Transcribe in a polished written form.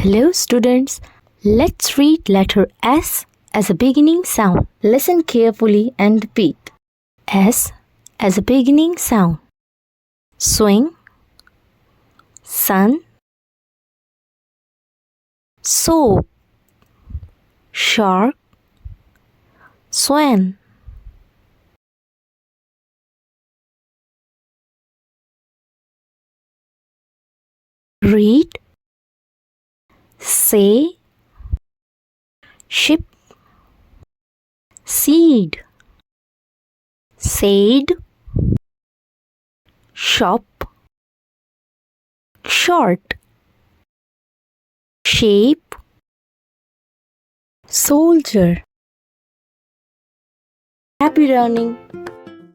Hello students, let's read letter S as a beginning sound. Listen carefully and repeat. S as a beginning sound. Swing, sun, soap, shark, swan. Read, say, ship, seed, shade, shop, short, shape, soldier. Happy learning!